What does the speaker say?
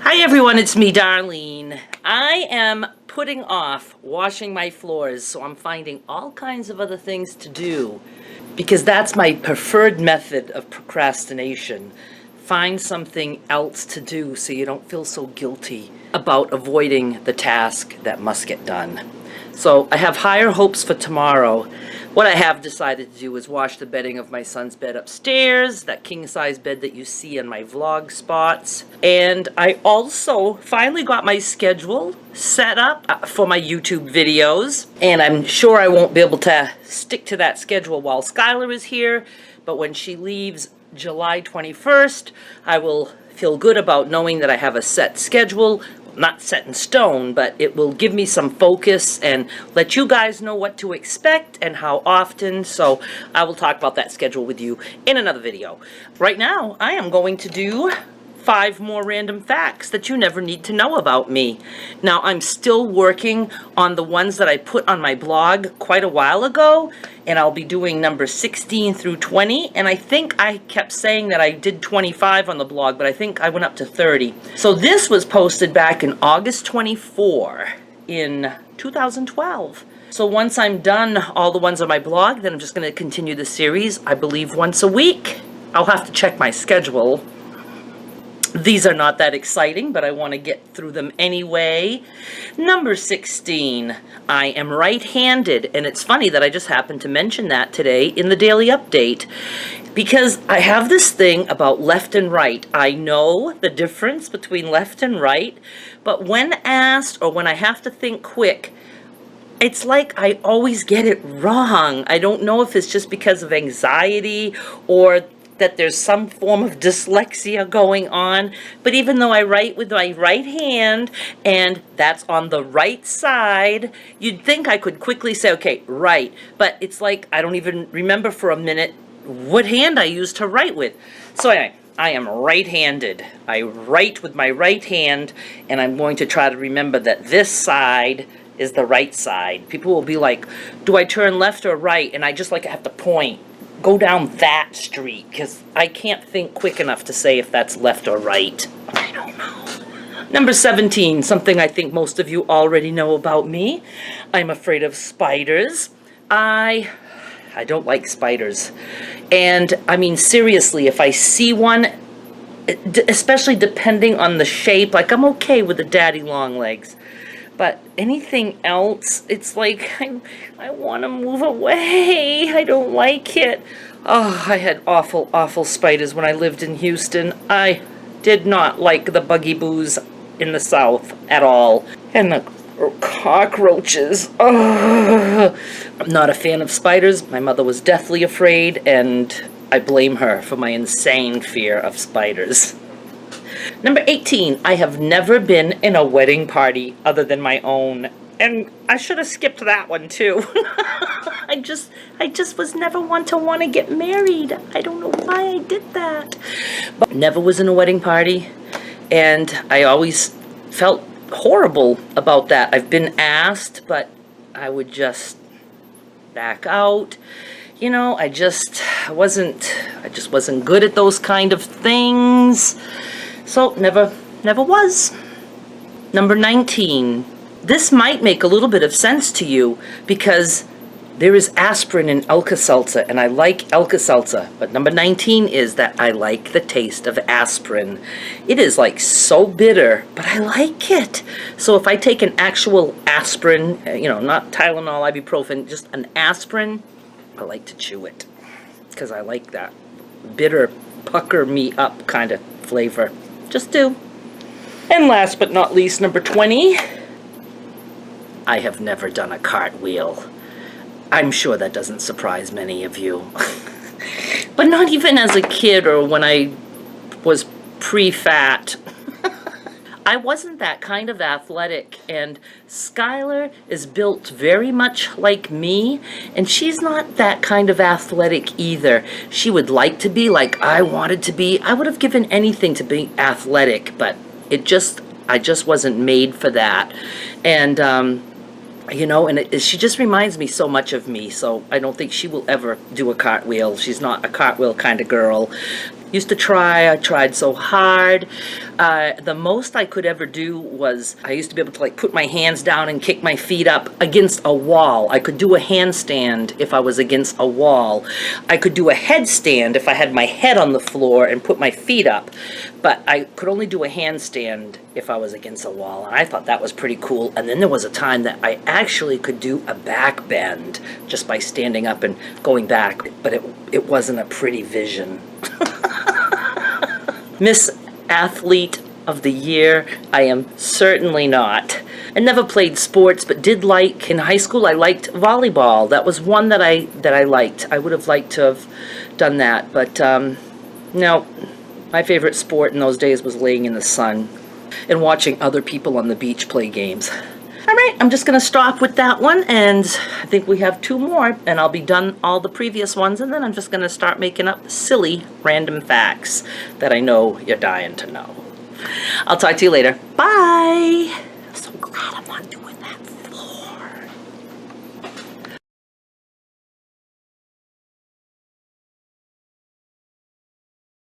Hi everyone, it's me, Darlene. I am putting off washing my floors, so I'm finding all kinds of other things to do because that's my preferred method of procrastination. Find something else to do so you don't feel so guilty about avoiding the task that must get done. So I have higher hopes for tomorrow. What I have decided to do is wash the bedding of my son's bed upstairs, that king-size bed that you see in my vlog spots. And I also finally got my schedule set up for my YouTube videos. And I'm sure I won't be able to stick to that schedule while Skylar is here. But when she leaves July 21st, I will feel good about knowing that I have a set schedule. Not set in stone, but it will give me some focus and let you guys know what to expect and how often. So I will talk about that schedule with you in another video. Right now, I am going to do 5 more random facts that you never need to know about me. Now, I'm still working on the ones that I put on my blog quite a while ago, and I'll be doing number 16 through 20, and I think I kept saying that I did 25 on the blog, but I think I went up to 30. So this was posted back in August 24 in 2012. So once I'm done all the ones on my blog, then I'm just going to continue the series, I believe once a week. I'll have to check my schedule. These are not that exciting, but I want to get through them anyway. Number 16, I am right-handed, and it's funny that I just happened to mention that today in the daily update, because I have this thing about left and right. I know the difference between left and right, but when asked or when I have to think quick, it's like I always get it wrong. I don't know if it's just because of anxiety or that there's some form of dyslexia going on, but even though I write with my right hand and that's on the right side, you'd think I could quickly say, okay, right, but it's like I don't even remember for a minute what hand I used to write with. So anyway, I am right-handed. I write with my right hand, and I'm going to try to remember that this side is the right side. People will be like, do I turn left or right? And I just like have to point. Go down that street, because I can't think quick enough to say if that's left or right. I don't know. Number 17, something I think most of you already know about me. I'm afraid of spiders. I don't like spiders. And, I mean, seriously, if I see one, especially depending on the shape, like I'm okay with the daddy long legs. But anything else, it's like, I want to move away. I don't like it. Oh, I had awful, awful spiders when I lived in Houston. I did not like the buggy boos in the South at all. And the cockroaches. Oh, I'm not a fan of spiders. My mother was deathly afraid, and I blame her for my insane fear of spiders. Number 18, I have never been in a wedding party other than my own. And I should have skipped that one too. I just was never one to want to get married. I don't know why I did that. But never was in a wedding party. And I always felt horrible about that. I've been asked, but I would just back out. You know, I just wasn't good at those kind of things. So, never was. Number 19. This might make a little bit of sense to you because there is aspirin in Alka-Seltzer, and I like Alka-Seltzer. But number 19 is that I like the taste of aspirin. It is like so bitter, but I like it. So if I take an actual aspirin, you know, not Tylenol, ibuprofen, just an aspirin, I like to chew it because I like that bitter, pucker me up kind of flavor. Just do. And last but not least, number 20, I have never done a cartwheel. I'm sure that doesn't surprise many of you. But not even as a kid or when I was pre-fat. I wasn't that kind of athletic, and Skylar is built very much like me, and she's not that kind of athletic either. She would like to be like I wanted to be. I would have given anything to be athletic, but I just wasn't made for that. And you know, and she just reminds me so much of me, so I don't think she will ever do a cartwheel. She's not a cartwheel kind of girl. Used to try, I tried so hard. The most I could ever do was, I used to be able to like put my hands down and kick my feet up against a wall. I could do a handstand if I was against a wall. I could do a headstand if I had my head on the floor and put my feet up. But I could only do a handstand if I was against a wall, and I thought that was pretty cool. And then there was a time that I actually could do a back bend just by standing up and going back, but it wasn't a pretty vision. Miss Athlete of the Year, I am certainly not. I never played sports, but did like, in high school, I liked volleyball. That was one that I liked. I would have liked to have done that, but no. My favorite sport in those days was laying in the sun and watching other people on the beach play games. All right, I'm just going to stop with that one, and I think we have 2 more, and I'll be done all the previous ones, and then I'm just going to start making up silly random facts that I know you're dying to know. I'll talk to you later. Bye! I'm so glad I'm not doing that.